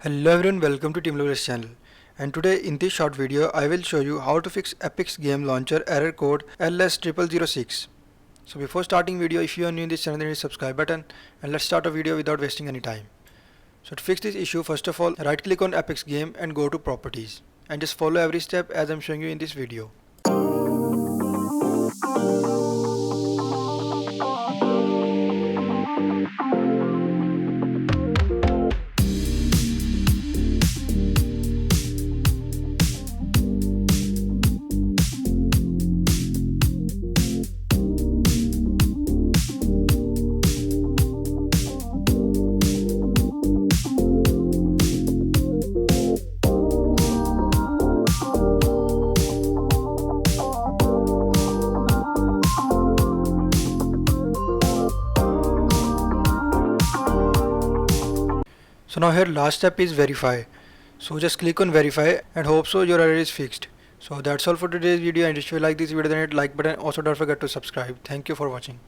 Hello everyone, welcome to Team Level's channel. And today in this short video, I will show you how to fix Epic's game launcher error code LS-0006. So before starting video, if you are new in this channel, then hit subscribe button and let's start a video without wasting any time. So to fix this issue, first of all, right click on Epic's game and go to properties and just follow every step as I'm showing you in this video. So now here last step is verify. So just click on verify and hope so your error is fixed. So that's all for today's video, and if you like this video then hit like button. Also don't forget to subscribe. Thank you for watching.